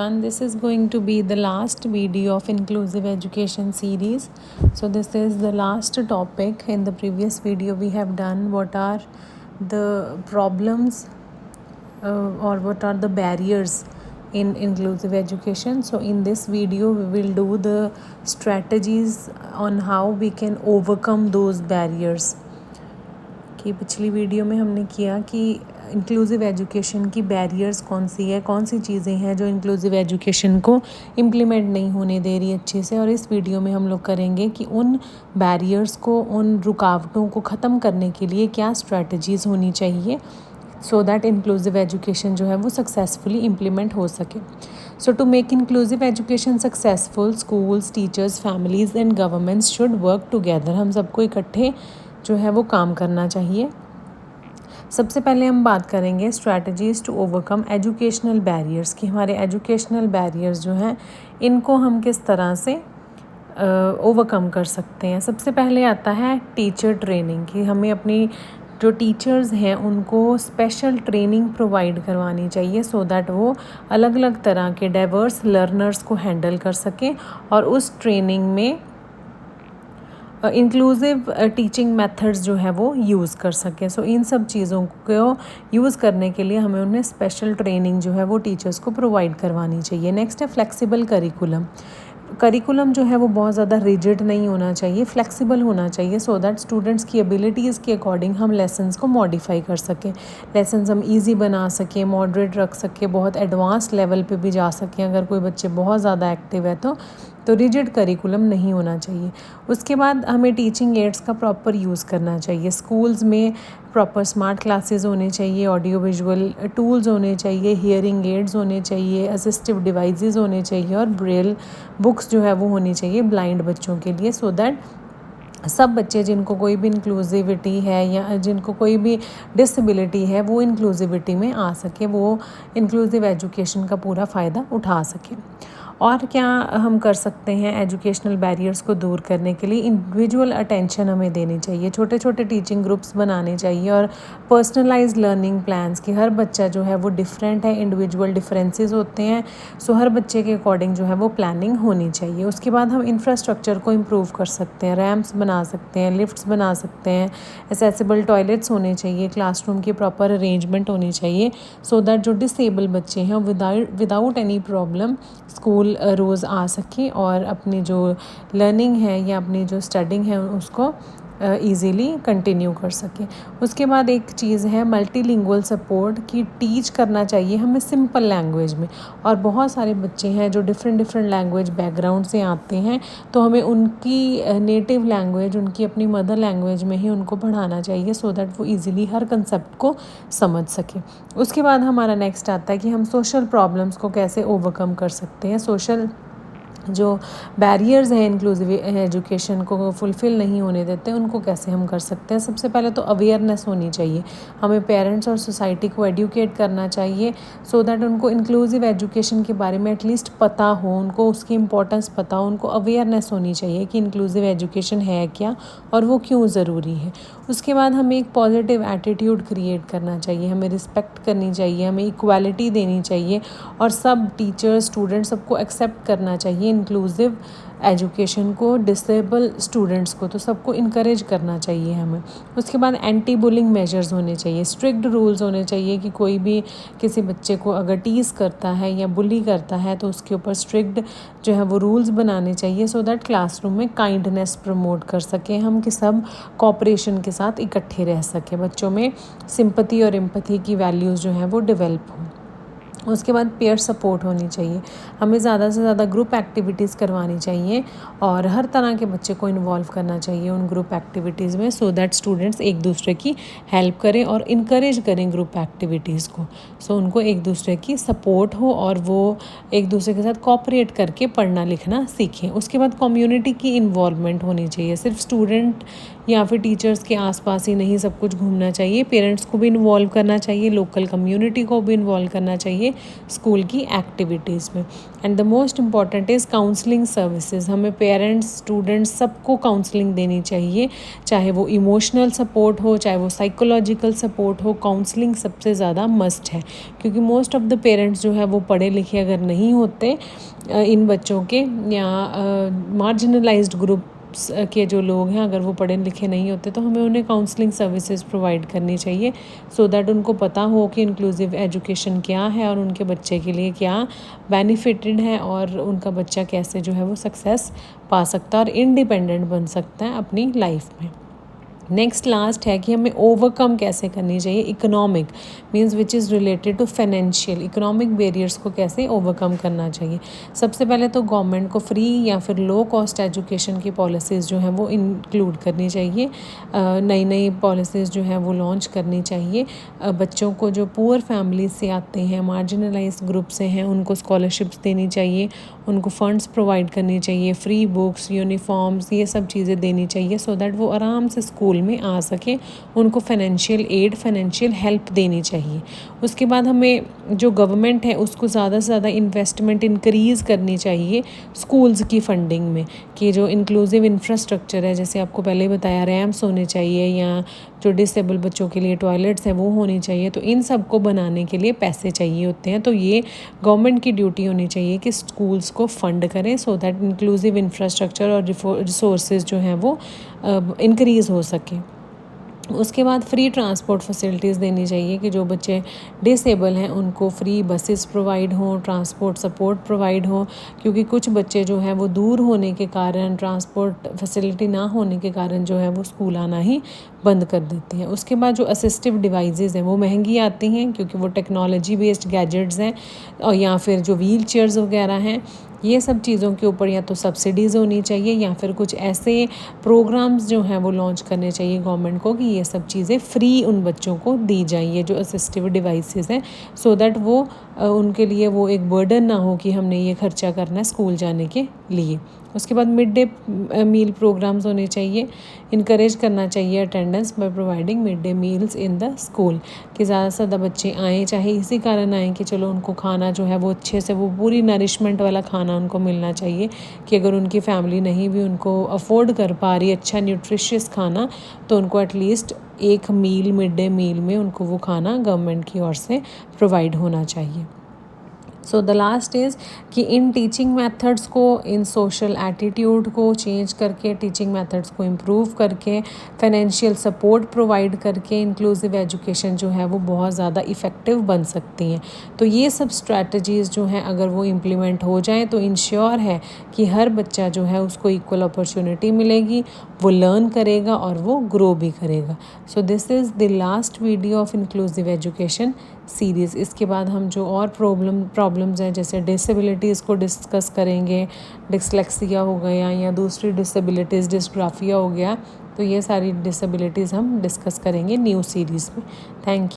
And this is going to be the last video of inclusive education series. So this is the last topic. In the previous video we have done what are the problems or what are the barriers in inclusive education. So in this video we will do the strategies on how we can overcome those barriers. कि पिछली video में हमने किया कि inclusive education की barriers कौन सी है, कौन सी चीज़ें हैं जो इंक्लूसिव एजुकेशन को इम्प्लीमेंट नहीं होने दे रही अच्छे से। और इस वीडियो में हम लोग करेंगे कि उन बैरियर्स को, उन रुकावटों को ख़त्म करने के लिए क्या स्ट्रैटेजीज़ होनी चाहिए सो दैट इंक्लूसिव एजुकेशन जो है वो सक्सेसफुली इम्प्लीमेंट हो सके। So to make inclusive education successful, schools, teachers, families and governments should work together. हम सबको इकट्ठे जो है वो काम करना चाहिए। सबसे पहले हम बात करेंगे strategies to overcome educational barriers, कि हमारे एजुकेशनल बैरियर्स जो हैं इनको हम किस तरह से ओवरकम कर सकते हैं। सबसे पहले आता है टीचर ट्रेनिंग, कि हमें अपनी जो टीचर्स हैं उनको स्पेशल ट्रेनिंग प्रोवाइड करवानी चाहिए सो दैट वो अलग अलग तरह के डाइवर्स लर्नर्स को हैंडल कर सकें और उस ट्रेनिंग में इंक्लूसिव टीचिंग मेथड्स जो है वो यूज़ कर सकें। सो इन सब चीज़ों को यूज़ करने के लिए हमें उन्हें स्पेशल ट्रेनिंग जो है वो टीचर्स को प्रोवाइड करवानी चाहिए। नेक्स्ट है फ्लेक्सिबल करिकुलम। करिकुलम जो है वो बहुत ज़्यादा रिजिड नहीं होना चाहिए, फ्लेक्सिबल होना चाहिए सो दैट स्टूडेंट्स की एबिलिटीज़ के अकॉर्डिंग हम लेसन्स को मॉडिफाई कर सकें। लेसन्स हम इजी बना सकें, मॉडरेट रख सकें, बहुत एडवांस लेवल पे भी जा सकें। अगर कोई बच्चे बहुत ज़्यादा एक्टिव है तो रिजिड करिकुलम नहीं होना चाहिए। उसके बाद हमें टीचिंग एड्स का प्रॉपर यूज़ करना चाहिए। स्कूल्स में प्रॉपर स्मार्ट क्लासेस होने चाहिए, ऑडियो विजुअल टूल्स होने चाहिए, हियरिंग एड्स होने चाहिए, असिस्टिव डिवाइसेस होने चाहिए और ब्रेल बुक्स जो है वो होनी चाहिए ब्लाइंड बच्चों के लिए, सो दैट सब बच्चे जिनको कोई भी इंक्लूसिविटी है या जिनको कोई भी डिसेबिलिटी है वो इंक्लूसिविटी में आ सके, वो इंक्लूसिव एजुकेशन का पूरा फ़ायदा उठा सके। और क्या हम कर सकते हैं एजुकेशनल बैरियर्स को दूर करने के लिए? इंडिविजुअल अटेंशन हमें देनी चाहिए, छोटे छोटे टीचिंग ग्रुप्स बनाने चाहिए और पर्सनलाइज्ड लर्निंग प्लान्स, कि हर बच्चा जो है वो डिफरेंट है, इंडिविजुअल डिफरेंसेस होते हैं, सो हर बच्चे के अकॉर्डिंग जो है वो प्लानिंग होनी चाहिए। उसके बाद हम इंफ्रास्ट्रक्चर को इम्प्रूव कर सकते हैं, रैम्प्स बना सकते हैं, लिफ्ट्स बना सकते हैं, एसेसिबल टॉयलेट्स होने चाहिए, क्लासरूम की प्रॉपर अरेंजमेंट होनी चाहिए सो दैट जो डिसेबल बच्चे हैं विदाउट एनी प्रॉब्लम स्कूल रोज़ आ सकें और अपनी जो लर्निंग है या अपनी जो स्टडिंग है उसको ईज़िली कंटिन्यू कर सकें। उसके बाद एक चीज़ है मल्टीलिंगुअल सपोर्ट, की टीच करना चाहिए हमें सिंपल लैंग्वेज में। और बहुत सारे बच्चे हैं जो डिफरेंट लैंग्वेज बैकग्राउंड से आते हैं, तो हमें उनकी नेटिव लैंग्वेज, उनकी अपनी मदर लैंग्वेज में ही उनको पढ़ाना चाहिए सो दैट वो ईज़िली हर कंसेप्ट को समझ सके। उसके बाद हमारा नेक्स्ट आता है कि हम सोशल प्रॉब्लम्स को कैसे ओवरकम कर सकते हैं। सोशल जो बैरियर्स हैं इंक्लूसिव एजुकेशन को फुलफ़िल नहीं होने देते, उनको कैसे हम कर सकते हैं? सबसे पहले तो अवेयरनेस होनी चाहिए, हमें पेरेंट्स और सोसाइटी को एडुकेट करना चाहिए सो दैट उनको इंक्लूसिव एजुकेशन के बारे में एटलीस्ट पता हो, उनको उसकी इम्पोर्टेंस पता हो, उनको अवेयरनेस होनी चाहिए कि इंक्लूसिव एजुकेशन है क्या और वो क्यों ज़रूरी है। उसके बाद हमें एक पॉजिटिव एटीट्यूड क्रिएट करना चाहिए, हमें रिस्पेक्ट करनी चाहिए, हमें इक्वालिटी देनी चाहिए और सब टीचर्स, स्टूडेंट सबको एक्सेप्ट करना चाहिए इंक्लूसिव एजुकेशन को, डिसेबल स्टूडेंट्स को, तो सबको इनकरेज करना चाहिए हमें। उसके बाद एंटी बुलिंग मेजर्स होने चाहिए, स्ट्रिक्ट रूल्स होने चाहिए कि कोई भी किसी बच्चे को अगर टीज़ करता है या बुली करता है तो उसके ऊपर स्ट्रिक्ट जो है वो रूल्स बनाने चाहिए सो दैट क्लासरूम में काइंडनेस प्रमोट कर सकें हम, कि सब कोऑपरेशन के साथ इकट्ठे रह सकें, बच्चों में सिंपैथी और एम्पैथी की वैल्यूज़ जो हैं वो डेवलप हों। उसके बाद पेयर सपोर्ट होनी चाहिए, हमें ज़्यादा से ज़्यादा ग्रुप एक्टिविटीज़ करवानी चाहिए और हर तरह के बच्चे को इन्वॉल्व करना चाहिए उन ग्रुप एक्टिविटीज़ में सो दैट स्टूडेंट्स एक दूसरे की हेल्प करें और इनकरेज करें ग्रुप एक्टिविटीज़ को, सो उनको एक दूसरे की सपोर्ट हो और वो एक दूसरे के साथ कोऑपरेट करके पढ़ना लिखना सीखें। उसके बाद कम्युनिटी की इन्वॉल्वमेंट होनी चाहिए, सिर्फ स्टूडेंट या फिर टीचर्स के आसपास ही नहीं सब कुछ घूमना चाहिए, पेरेंट्स को भी इन्वॉल्व करना चाहिए, लोकल कम्युनिटी को भी इन्वॉल्व करना चाहिए स्कूल की एक्टिविटीज़ में। And the most important is counselling services. हमें पेरेंट्स, स्टूडेंट्स सबको काउंसलिंग देनी चाहिए, चाहे वो इमोशनल सपोर्ट हो, चाहे वो साइकोलॉजिकल सपोर्ट हो। काउंसलिंग सबसे ज़्यादा मस्ट है, क्योंकि मोस्ट ऑफ द पेरेंट्स जो है वो पढ़े लिखे अगर नहीं होते इन बच्चों के, या मार्जिनलाइज्ड ग्रुप के जो लोग हैं अगर वो पढ़े लिखे नहीं होते, तो हमें उन्हें काउंसलिंग सर्विसेज प्रोवाइड करनी चाहिए, सो दैट उनको पता हो कि इंक्लूसिव एजुकेशन क्या है और उनके बच्चे के लिए क्या बेनिफिटेड है, और उनका बच्चा कैसे जो है वो सक्सेस पा सकता है और इंडिपेंडेंट बन सकता है अपनी लाइफ में। नेक्स्ट लास्ट है कि हमें ओवरकम कैसे करनी चाहिए economic, means which is related to financial, economic barriers को कैसे ओवरकम करना चाहिए। सबसे पहले तो गवर्नमेंट को फ्री या फिर लो कॉस्ट एजुकेशन की पॉलिसीज़ जो हैं वो इंक्लूड करनी चाहिए, नई नई पॉलिसीज़ जो हैं वो लॉन्च करनी चाहिए। बच्चों को जो पुअर फैमिली से आते हैं, मार्जिनलाइज ग्रुप से हैं, उनको स्कॉलरशिप्स देनी चाहिए, उनको फंड्स प्रोवाइड करनी चाहिए, फ्री बुक्स, यूनिफॉर्म्स, ये सब चीज़ें देनी चाहिए, सो दैट वो आराम से स्कूल में आ सके। उनको फाइनेंशियल एड, फाइनेंशियल हेल्प देनी चाहिए। उसके बाद हमें जो गवर्नमेंट है उसको ज़्यादा से ज़्यादा इन्वेस्टमेंट इंक्रीज़ करनी चाहिए स्कूल्स की फंडिंग में, कि जो इंक्लूसिव इंफ्रास्ट्रक्चर है, जैसे आपको पहले बताया, रैम्प्स होने चाहिए, या जो डिसेबल बच्चों के लिए टॉयलेट्स हैं वो होनी चाहिए, तो इन सब को बनाने के लिए पैसे चाहिए होते हैं। तो ये गवर्नमेंट की ड्यूटी होनी चाहिए कि स्कूल्स को फंड करें, सो दैट इंक्लूसिव इंफ्रास्ट्रक्चर और रिसोर्सेज जो हैं वो इंक्रीज़ हो सके। उसके बाद फ्री ट्रांसपोर्ट फैसिलिटीज़ देनी चाहिए, कि जो बच्चे डिसेबल हैं उनको फ्री बसेस प्रोवाइड हों, ट्रांसपोर्ट सपोर्ट प्रोवाइड हो, क्योंकि कुछ बच्चे जो हैं वो दूर होने के कारण, ट्रांसपोर्ट फैसिलिटी ना होने के कारण जो है वो स्कूल आना ही बंद कर देते हैं। उसके बाद जो असिस्टिव डिवाइसेस हैं वो महंगी आती हैं, क्योंकि वो टेक्नोलॉजी बेस्ड गैजेट्स हैं, और या फिर जो व्हील चेयर्स वगैरह हैं, ये सब चीज़ों के ऊपर या तो सब्सिडीज़ होनी चाहिए, या फिर कुछ ऐसे प्रोग्राम्स जो हैं वो लॉन्च करने चाहिए गवर्नमेंट को, कि ये सब चीज़ें फ्री उन बच्चों को दी जाएँ, ये जो असिस्टिव डिवाइसेस हैं, सो दैट वो उनके लिए वो एक बर्डन ना हो कि हमने ये खर्चा करना है स्कूल जाने के लिए। उसके बाद मिड डे मील प्रोग्राम्स होने चाहिए, इनकरेज करना चाहिए attendance by providing mid day meals in the school, कि ज़्यादा से ज़्यादा बच्चे आएँ, चाहे इसी कारण आएँ कि चलो उनको खाना जो है वो अच्छे से, वो पूरी नरिशमेंट वाला खाना उनको मिलना चाहिए, कि अगर उनकी फैमिली नहीं भी उनको अफोर्ड कर पा रही अच्छा न्यूट्रिशियस खाना, तो उनको एटलीस्ट एक मील, मिड डे मील में उनको वो खाना गवर्नमेंट की ओर से प्रोवाइड होना चाहिए। सो द लास्ट इज़ कि इन टीचिंग मेथड्स को, इन सोशल एटीट्यूड को चेंज करके, टीचिंग मेथड्स को इम्प्रूव करके, फाइनेंशियल सपोर्ट प्रोवाइड करके, इंक्लूसिव एजुकेशन जो है वो बहुत ज़्यादा इफ़ेक्टिव बन सकती हैं। तो ये सब स्ट्रैटेजीज़ जो हैं अगर वो इम्प्लीमेंट हो जाएं, तो इंश्योर है कि हर बच्चा जो है उसको इक्वल अपॉर्चुनिटी मिलेगी, वो लर्न करेगा और वो ग्रो भी करेगा। So this is the last video of inclusive education series. इसके बाद हम जो और प्रॉब्लम्स हैं, जैसे डिसेबिलिटीज़ को डिस्कस करेंगे, डिसलेक्सिया हो गया या दूसरी डिसेबिलिटीज़, डिस्ग्राफिया हो गया, तो ये सारी डिसेबिलिटीज़ हम डिस्कस करेंगे न्यू सीरीज़ में। Thank you.